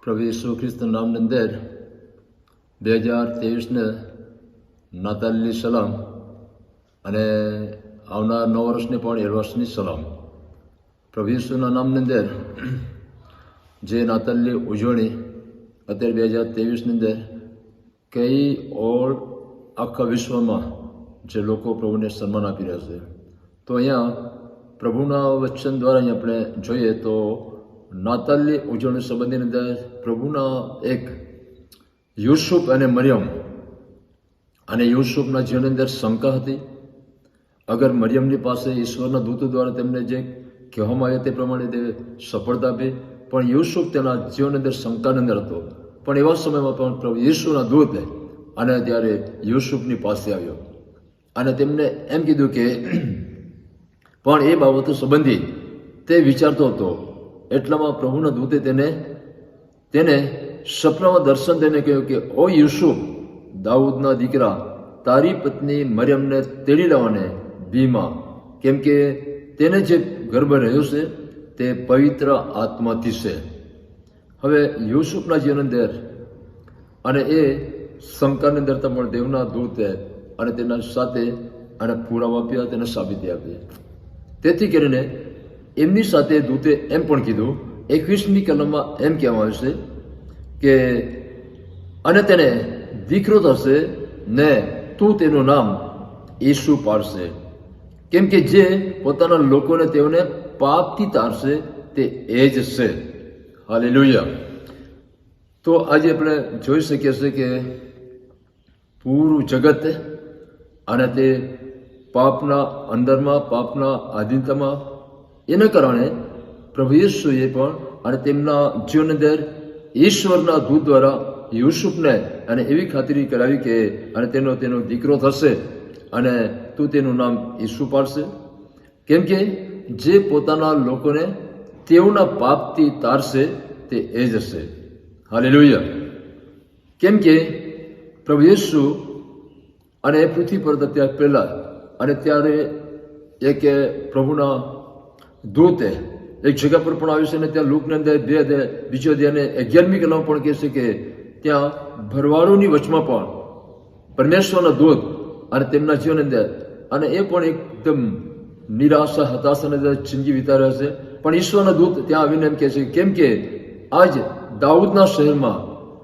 પ્રભુ ઈસુ ખ્રિસ્તના નામની અંદર 2023ને નાતાલની સલામ અને આવનાર નવ વર્ષની પણ એડવાન્સની સલામ. પ્રભુ ઈસુના નામની અંદર જે નાતાલની ઉજવણી અત્યારે 2023ની અંદર કઈ ઓલ આખા વિશ્વમાં જે લોકો પ્રભુને સન્માન આપી રહ્યા છે, તો અહીંયા પ્રભુના વચન દ્વારા અહીંયા આપણે જોઈએ તો નાતાલની ઉજવણી સંબંધની અંદર પ્રભુના એક યુસુફ અને મરિયમ, અને યુસુફના જીવનની અંદર શંકા હતી. અગર મરિયમની પાસે ઈશ્વરના દૂતો દ્વારા તેમને જે કહેવામાં આવ્યું તે પ્રમાણે તે સફળતા આપી, પણ યુસુફ તેના જીવનની અંદર શંકાની અંદર હતો. પણ એવા સમયમાં પણ પ્રભુ ઈસુના દૂત અને ત્યારે યુસુફની પાસે આવ્યો અને તેમને એમ કીધું કે પણ એ બાબતો સંબંધી તે વિચારતો હતો. એટલામાં પ્રભુના દૂતે તેને સપનામાં દર્શન તેને કહ્યું કે ઓ યુસુફ, દાઉદના દીકરા, તારી પત્ની મરિયમને તેડી લાવવાને બીમાં, કેમ કે તેને જે ગર્ભ રહ્યો છે તે પવિત્ર આત્માથી છે. હવે યુસુફના જીવન અંદર અને એ શંકાની અંદર પણ દેવના દૂતે અને તેના સાથે અને પુરાવા આપ્યા, તેને સાબિતી આપી. તેથી કરીને એમની સાથે દૂતે એમ પણ કીધું, 21મી કલમમાં એમ કહેવામાં આવ્યું છે કે અને તેને દીકરો થશે ને તું તેનું નામ ઈસુ પાડશે, કેમ કે જે પોતાના લોકોને તેઓને પાપથી તારશે તે એ જ છે. હાલેલુયા. તો આજે આપણે જોઈ શકીએ છીએ કે પૂરું જગત અને તે પાપના અંદરમાં, પાપના આધીનતામાં, એના કારણે પ્રભુ ઈસુએ પણ અને તેમના જીવન અંદર ઈશ્વરના દૂત દ્વારા યુસુફને અને એવી ખાતરી કરાવી કે અને તેનો દીકરો થશે અને તું તેનું નામ ઈસુ પાડશે, કેમ કે જે પોતાના લોકોને તેઓના પાપથી તારશે તે એ જ હશે. હાલેલુયા. કેમ કે પ્રભુ ઈસુ અને પૃથ્વી પર ત્યાં પહેલા અને ત્યારે એક પ્રભુના દૂતે એક જગ્યા પર પણ આવ્યું છે અને ત્યાં લૂકની અંદર બીજો અને 11મી કલમ પણ કહે છે કે ત્યાં ભરવાડોની વચમાં પણ પરમેશ્વરના દૂત અને તેમના જીવન અંદર અને એ પણ એકદમ નિરાશા, હતાશાની અંદર જિંદગી વિતાવ્યા છે. પણ ઈશ્વરના દૂત ત્યાં આવીને એમ કહે છે કેમ કે આજ દાઉદના શહેરમાં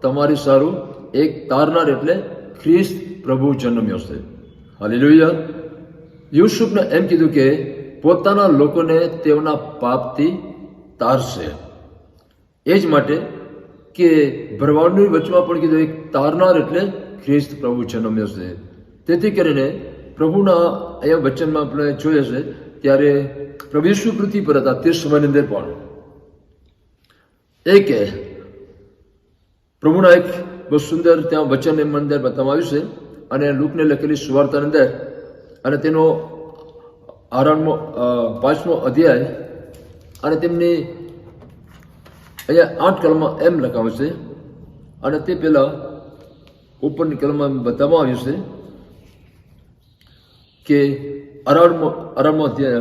તમારી સારું એક તારનાર એટલે ખ્રિસ્ત પ્રભુ જન્મ્યો છે. હાલેલુયા. યુસુફને એમ કીધું કે પોતાના લોકોને તેઓના પાપથી તારશે. એ જ માટે કે ભરવાડની વચમાં પણ કીધું એક તારનાર એટલે ખ્રિસ્ત પ્રભુ જન્મ્યો છે. તેથી કરીને પ્રભુના અહીંયા વચનમાં આપણે જોઈએ છે ત્યારે પ્રભુ ઈસુ પૃથ્વી પર હતા તે સમયની અંદર પણ એક પ્રભુના એક બહુ સુંદર ત્યાં વચન એમ અંદર બતાવવામાં આવ્યું છે અને લૂકને લખેલી સુવાર્તાની અંદર અને તેનો 5મો અધ્યાય અને તેમની અહીંયા 8 કલમમાં એમ લખાવ્યું છે અને તે પહેલા ઉપરની કલમમાં બતાવવામાં આવ્યું છે કે 18મો અધ્યાય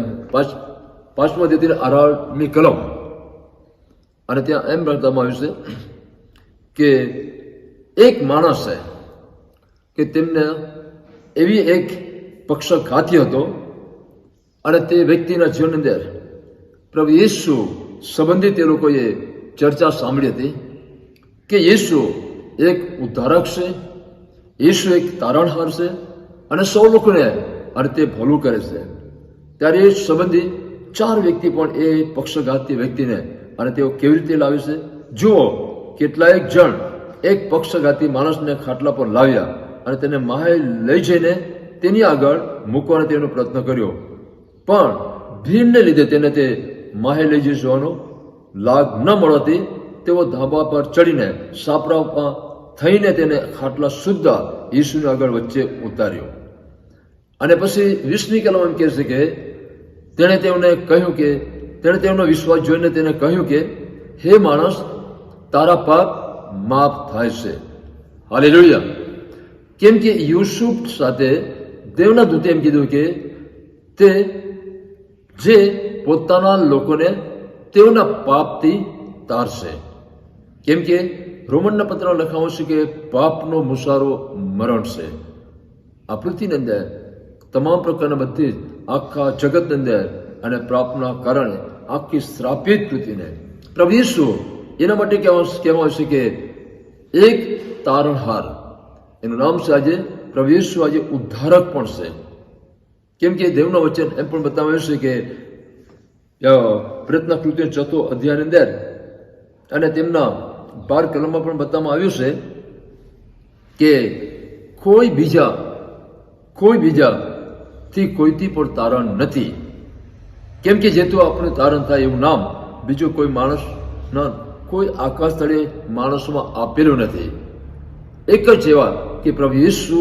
5મો અધ્યાય 18મી કલમ અને ત્યાં એમ બતાવવામાં આવ્યું છે કે એક માણસ છે કે તેમને એવી એક પક્ષઘાતી હતો અને તે વ્યક્તિના જીવન અંદર પ્રભુ ઈસુ સંબંધિત તે લોકોએ ચર્ચા સાંભળી હતી કે ઈસુ એક ઉદ્ધારક છે, ઈસુ એક તારણહાર છે અને સૌ લોકોને અને તે ભલું કરે છે. ત્યારે એ સંબંધી 4 વ્યક્તિ પણ એ પક્ષઘાતી વ્યક્તિને અને તેઓ કેવી રીતે લાવે છે જુઓ. કેટલાયક જણ એક પક્ષઘાતી માણસને ખાટલા પર લાવ્યા અને તેને માહે લઈ જઈને તેની આગળ મૂકવાનો તેનો પ્રયત્ન કર્યો, પણ ભીડને લીધે તેને તે માહે લઈ જવાનો લાગ ન મળવાથી તેઓ ધાબા પર ચડીને સાપરામાં થઈને તેને ખાટલા સુદ્ધા ઈસુની આગળ વચ્ચે ઉતાર્યો. અને પછી 20મી કલમ એમ કહે છે કે તેણે તેઓનો વિશ્વાસ જોઈને તેને કહ્યું કે હે માણસ, તારા પાપ માફ થાય છે. હાલેલુયા. કેમ કે યુસુફ સાથે દેવના દૂતે એમ કીધું કે તે જે પોતાના લોકોને તેઓના પાપથી તારશે. કેમ કે રોમનના પત્રમાં લખાવું છે કે પાપનો મુસારો મરણ છે. આ પૃથ્વીની અંદર તમામ પ્રકારના બધી આખા જગતની અંદર અને પાપના કારણે આખી શ્રાપિત પૃથ્વીને પ્રભુ ઈસુ એના માટે કહેવામાં આવશે કે એક તારણહાર, એનું નામ છે આજે પ્રભુ ઈસુ આજે ઉદ્ધારક પણ છે. કેમ કે દેવના વચન એમ પણ બતાવ્યું છે કે પ્રેતના કૃત્ય 4 અધ્યાયની અંદર અને તેમના 12 કલમમાં પણ બતાવવામાં આવ્યું છે કે કોઈ બીજાથી કોઈથી પણ તારણ નથી. કેમ કે જેતું આપણું તારણ થાય એવું નામ બીજો કોઈ માણસના કોઈ આકાશ તળે માણસોમાં આપેલું નથી. એક જ એવા કે પ્રભુ ઈસુ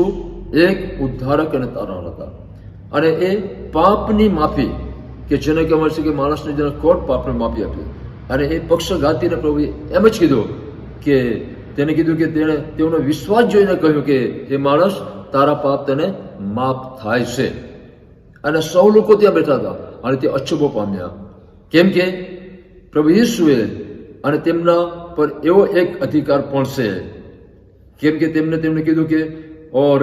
એક ઉદ્ધારક અને તારણ હતા. અને એ પાપની માફી કે જેને કહેવાય છે કે માણસને જેને કોર્ટ પાપની માફી આપી, અને એ પક્ષઘાતીને પ્રભુ એમ જ કીધું કે તેને કીધું કે તેઓનો વિશ્વાસ જોઈને કહ્યું કે એ માણસ તારા પાપ તને માફ થાય છે. અને 100 લોકો ત્યાં બેઠા હતા અને તે અચંબો પામ્યા. કેમ કે પ્રભુ ઈસુએ અને તેમના પર એવો એક અધિકાર પણ છે. કેમ કે તેમને કીધું કે ઓર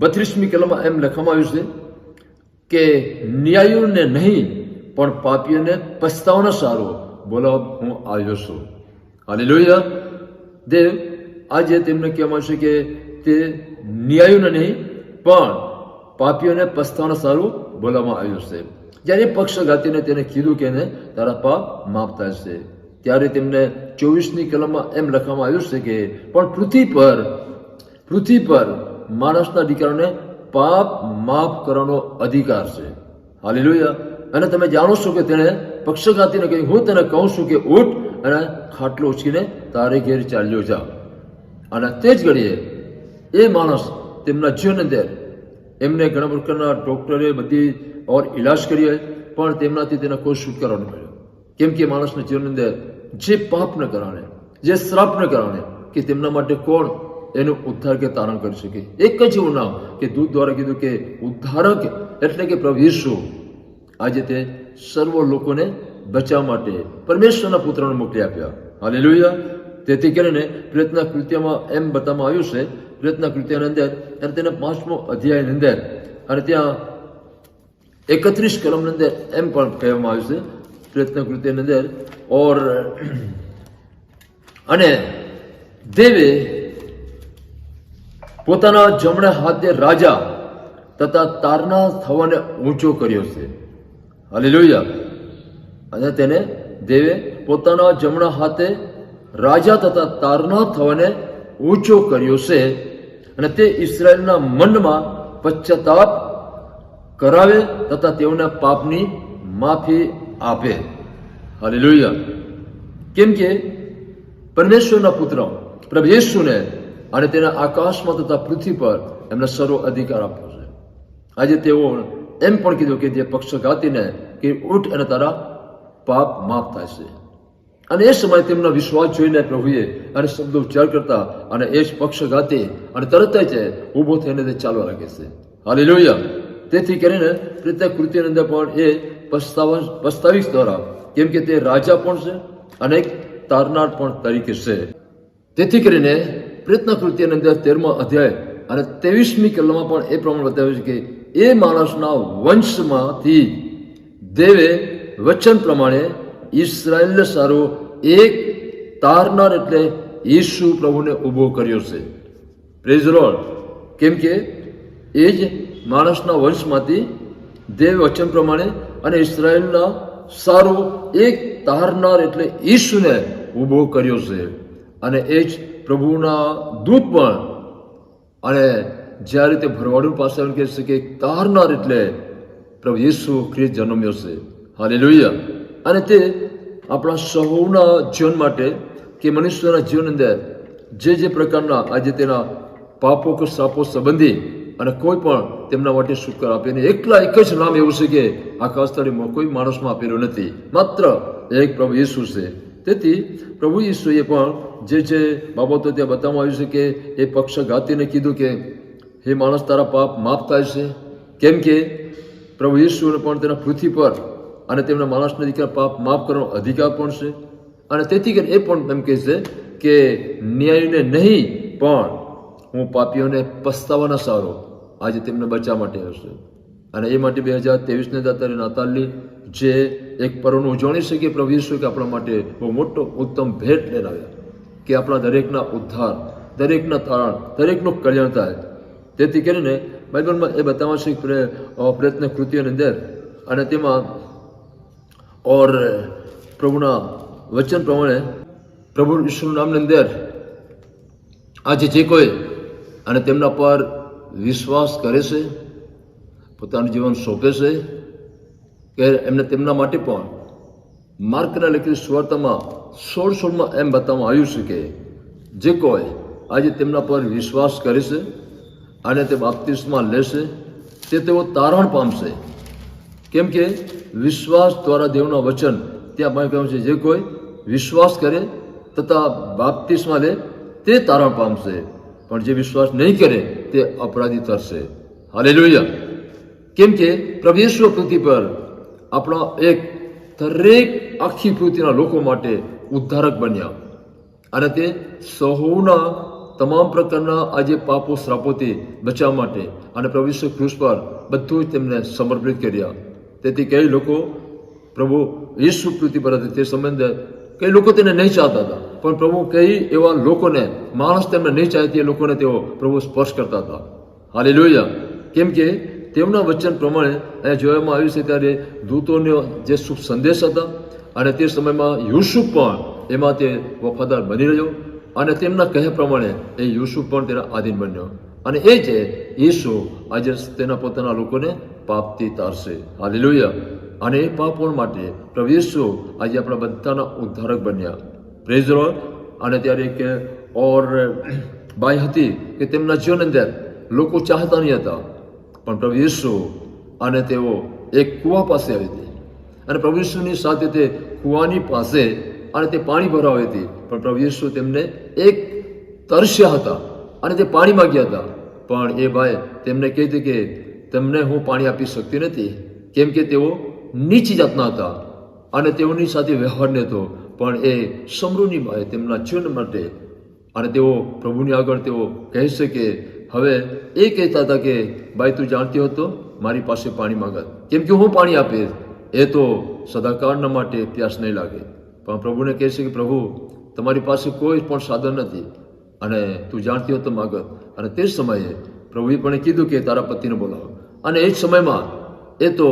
32મી કલમમાં એમ લખવામાં આવ્યું છે કે ન્યાયીઓને નહીં પણ પાપીઓને પસ્તાવાનો સારો બોલાવવા હું આવ્યો છું. હાલેલુયા. દેવ આજે તેમને કહેવામાં છે કે તે ન્યાયીઓને નહીં પણ પાપીઓને પસ્તાવાનો સારું બોલાવવામાં આવ્યું છે. જ્યારે પક્ષઘાતીને તેને કીધું કે તારા પાપ માફ થાય છે, ત્યારે તેમને 24મી કલમમાં એમ લખવામાં આવ્યું છે કે પણ પૃથ્વી પર માણસના દીકરાને પાપ માફ કરવાનો અધિકાર છે. હાલેલુયા. અને તમે જાણો છો કે તેણે પક્ષઘાતીને કહ્યું, હું તને કહું છું કે ઉઠ અને ખાટલો ઉચકીને તારે ઘેર ચાલ્યો જા. અને તે જ ઘડીએ એ માણસ તેમના જીવન અંદર એમને ઘણા પ્રકારના ડોક્ટરે બધી ઓર ઇલાજ કર્યો પણ તેમનાથી તેને કોઈ છુટકારો ન મળ્યો. કેમ કે માણસના જીવન અંદર જે પાપને કારણે, જે શ્રાપને કારણે કે તેમના માટે કોણ એનું ઉદ્ધાર કે તારણ કરી શકે? એક જ એવું નામ કે દૂત દ્વારા કીધું કે ઉદ્ધારક એટલે કે પ્રભુ ઈસુ આજે તે સર્વ લોકોને બચાવવા માટે પરમેશ્વરના પુત્રને મોકલી આપ્યા. હાલેલુયા. તેથી કરીને પ્રેતના કૃત્યમાં એમ બતાવવામાં આવ્યું છે, પ્રેતના કૃત્યની અંદર અને તેના 5મો અધ્યાયની અંદર અને ત્યાં 31 કલમની અંદર એમ પણ કહેવામાં આવ્યું છે પ્રેતના કૃત્યની અંદર ઓર અને દેવે પોતાના જમણા હાથે રાજા તથા તારના થવાને ઊંચો કર્યો છે. હાલેલુયા. અને તેને દેવે પોતાના જમણા હાથે રાજા તથા તારના થવાને ઊંચો કર્યો છે, અને તે ઇસ્રાયેલના મનમાં પશ્ચાતાપ કરાવે તથા તેઓના પાપની માફી આપે. હાલેલુયા. કેમ કે પરમેશ્વરના પુત્ર પ્રભુ ઈસુને અને તેના આકાશમાં તથા પૃથ્વી પર એમને સર્વ અધિકાર આપ્યો છે. આજે તેઓ એમ પણ કીધું કે જે પક્ષઘાતીને કે ઉઠ અને તારા પાપ માફ થાય છે. અને એ સમયે તેમનો વિશ્વાસ જોઈને પ્રભુએ અને શબ્દો ઉચ્ચાર કરતા અને એ જ પક્ષઘાતી અને તરત જ ઊભો થઈને તે ચાલવા લાગે છે. હાલેલુયા. તેથી કરીને પ્રેતના કૃત્યની અંદર પણ એ પસ્તાવીસ દ્વારા, કેમ કે તે રાજા પણ છે અને એક તારનાર પણ તરીકે છે. તેથી કરીને પ્રેતના કૃત્યની અંદર 13મા અધ્યાય અને 23મી કલમમાં પણ એ પ્રમાણે બતાવ્યું છે કે એ માણસના વંશમાંથી દેવે વચન પ્રમાણે ઇસ્રાયેલને સારો એક તારનાર એટલે ઈસુ પ્રભુને ઊભો કર્યો છે. Praise the lord. કેમ કે એ જ માણસના વંશમાંથી દેવ વચન પ્રમાણે અને ઇસ્રાયેલના સારો એક તારનાર એટલે ઈસુને ઊભો કર્યો છે. અને એ જ પ્રભુના દૂત પણ અને જ્યારે તે ભરવાડું પાસે કહે છે કે તારનાર એટલે પ્રભુ ઈસુ ખ્રિસ્ત જન્મ્યો છે. હાલેલુયા. અને તે આપણા સૌના જીવન માટે કે મનુષ્યના જીવન અંદર જે પ્રકારના આજે તેના પાપો કે શ્રાપો સંબંધી અને કોઈ પણ તેમના માટે છુટકારો આપે નહીં. એકલા એક જ નામ એવું છે કે આકાશ તળેમાં કોઈ માણસમાં આપેલું નથી, માત્ર એક પ્રભુ ઈસુ છે. તેથી પ્રભુ ઈસુએ પણ જે બાબતો ત્યાં બતાવવામાં આવ્યું છે કે એ પક્ષઘાતીને કીધું કે હે માણસ તારા પાપ માફ થાય છે. કેમ કે પ્રભુ ઈસુને પણ તેના પૃથ્વી પર અને તેમના માણસના દીકરા પાપ માફ કરવાનો અધિકાર પણ છે. અને તેથી કરીને એ પણ એમ કહે છે કે ન્યાયને નહીં પણ હું પાપીઓને પસ્તાવાના સારો આજે તેમને બચાવવા માટે હશે. અને એ માટે 2023 દાતારે નાતાલની જે એક પર્વનું ઉજવણી છે કે પ્રભુ ઈસુ કે આપણા માટે બહુ મોટો ઉત્તમ ભેટ લઈને આવ્યા કે આપણા દરેકના ઉદ્ધાર, દરેકના તારણ, દરેકનું કલ્યાણ થાય. તેથી કરીને બાઇબલમાં એ બતાવવા છે પ્રયત્ન કૃતિઓની અંદર અને તેમાં ઓર પ્રભુના વચન પ્રમાણે પ્રભુ ઈસુના નામની અંદર આજે જે કોઈ અને તેમના પર વિશ્વાસ કરે છે, પોતાનું જીવન સોંપે છે કે એમને તેમના માટે પણ માર્કના લખેલી સુવાર્તામાં 16:16 એમ બતાવવામાં આવ્યું છે કે જે કોઈ આજે તેમના પર વિશ્વાસ કરે છે અને તે બાપ્તિસ્મા લેશે તે તેઓ તારણ પામશે. કેમ કે વિશ્વાસ દ્વારા દેવના વચન ત્યાં પણ કહ્યું છે જે કોઈ વિશ્વાસ કરે તથા બાપ્તિસ્મા લે તે તારણ પામશે, પણ જે વિશ્વાસ નહીં કરે તે અપરાધી થશે. હાલેલુયા. કેમ કે પ્રભુ ઈસુ પૃથ્વી પર આપણા એક દરેક આખી પૃથ્વીના લોકો માટે ઉદ્ધારક બન્યા અને તે સૌના તમામ પ્રકારના આજે પાપો શ્રાપોથી બચાવવા માટે અને પ્રભુ ઈસુ ક્રૂસ પર બધું જ તેમને સમર્પિત કર્યા. તેથી કઈ લોકો પ્રભુ ઈસુ પૃથ્વી પર હતા તે સમયે કઈ લોકો તેને નહીં ચાહતા હતા, પણ પ્રભુ કઈ એવા લોકોને માણસ તેમને નહીં ચાહે તે લોકોને તેઓ પ્રભુ સ્પર્શ કરતા હતા. હાલેલુયા. કેમ કે તેમના વચન પ્રમાણે અહીંયા જોવામાં આવ્યું છે ત્યારે દૂતોનો જે શુભ સંદેશ હતા અને તે સમયમાં યુસુફ પણ એમાં તે વફાદાર બની રહ્યો અને તેમના કહ્યા પ્રમાણે એ યુસુફ પણ તેના આધીન બન્યો અને એ જે ઈસુ આજે તેના પોતાના લોકોને પાપથી તારશે. હાલેલુયા. અને એ પાપો માટે પ્રભુ ઈસુ આજે આપણા બધાના ઉદ્ધારક બન્યા. Praise the lord. અને ત્યારે એક ઓર બાઈ હતી કે તેમના જીવન અંદર લોકો ચાહતા નહીં હતા, પણ પ્રભુ ઈસુ અને તેઓ એક કૂવા પાસે આવી હતી અને પ્રભુ ઈસુની સાથે તે કૂવાની પાસે અને તે પાણી ભરાવી હતી, પણ પ્રભુ ઈસુ તેમને એક તરસ્યા હતા અને તે પાણી માંગ્યા હતા, પણ એ ભાઈ તેમને કહી હતી કે તમને હું પાણી આપી શકતી નથી, કેમ કે તેઓ નીચી જાતના હતા અને તેઓની સાથે વ્યવહાર નહોતો. પણ એ સમૃદ્ધિ બાઈ તેમના જીવન માટે અને તેઓ પ્રભુની આગળ તેઓ કહે છે કે હવે એ કહેતા હતા કે ભાઈ તું જાણતી હતો મારી પાસે પાણી માંગત, કેમ કે હું પાણી આપીશ, એ તો સદાકાળના માટે પ્યાસ નહીં લાગે. પણ પ્રભુને કહે છે કે પ્રભુ તમારી પાસે કોઈ પણ સાધન નથી અને તું જાણતી હતો માગત. અને તે જ સમયે પ્રભુએ પણ કીધું કે તારા પતિને બોલાવો. અને એ જ સમયમાં એ તો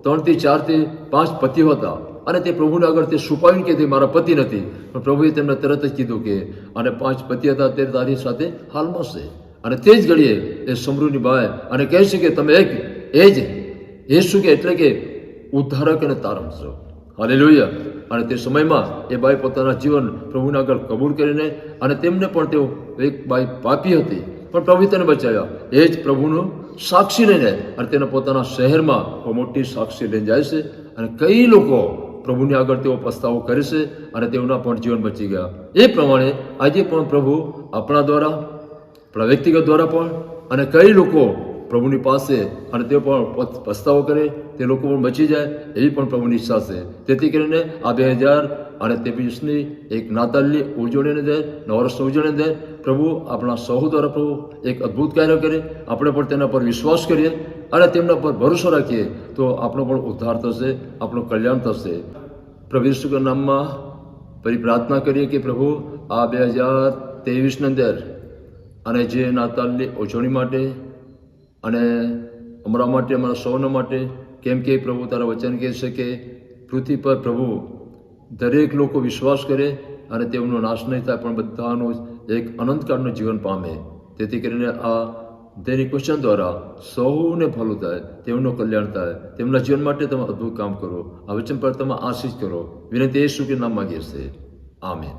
3 થી 4 થી 5 પતિઓ હતા અને તે પ્રભુને આગળ તે છુપાવ્યું કે તે મારા પતિ નથી, પણ પ્રભુએ તેમને તરત જ કીધું કે અને 5 પતિ હતા તે તારી સાથે હાલમાં છે. અને તે જ ઘડીએ એ સમૃદ્ધિ બાય અને કહે છે કે તમે એક એ જ યેસુ કે એટલે કે ઉદ્ધારક અને તારણ છો. હાલેલુયા. અને તે સમયમાં એ બાઈ પોતાના જીવન પ્રભુના આગળ કબૂલ કરીને અને તેમને પણ તેઓ એક બાઈ પાપી હતી પણ પ્રભુ તેને બચાવ્યા. એ જ પ્રભુનું સાક્ષી લઈને અને તેના પોતાના શહેરમાં મોટી સાક્ષી લઈને જાય છે અને કઈ લોકો પ્રભુની આગળ તેઓ પસ્તાવો કરે છે અને તેઓના પણ જીવન બચી ગયા. એ પ્રમાણે આજે પણ પ્રભુ આપણા દ્વારા, આપણા વ્યક્તિગત દ્વારા પણ અને કઈ લોકો પ્રભુની પાસે અને તેઓ પણ પસ્તાવો કરે તે લોકો પણ બચી જાય એવી પણ પ્રભુની ઈચ્છા છે. તેથી કરીને આ 2023ની એક નાતાલની ઉજવણીની અંદર, નવા વર્ષની ઉજવણીની અંદર પ્રભુ આપણા સહુ દ્વારા પ્રભુ એક અદ્ભુત કાર્ય કરે, આપણે પણ તેના પર વિશ્વાસ કરીએ અને તેમના પર ભરોસો રાખીએ તો આપણો પણ ઉદ્ધાર થશે, આપણું કલ્યાણ થશે. પ્રભુ ઈસુના નામમાં ફરી પ્રાર્થના કરીએ કે પ્રભુ આ 2023ની અંદર અને જે નાતાલની ઉજવણી માટે અને અમારા માટે, અમારા સૌના માટે, કેમ કે પ્રભુ તારા વચન કહે છે કે પૃથ્વી પર પ્રભુ દરેક લોકો વિશ્વાસ કરે અને તેમનો નાશ નહીં થાય પણ બધાનું એક અનંતકાળનું જીવન પામે. તેથી કરીને આ દૈનિક વચન દ્વારા સૌને ભલું થાય, તેમનું કલ્યાણ થાય, તેમના જીવન માટે તમે અદ્ભુત કામ કરો. આ વચન પર તમે આશીષ કરો. વિનંતી યેસુ કે નામ માંગીએ છીએ. આમેન.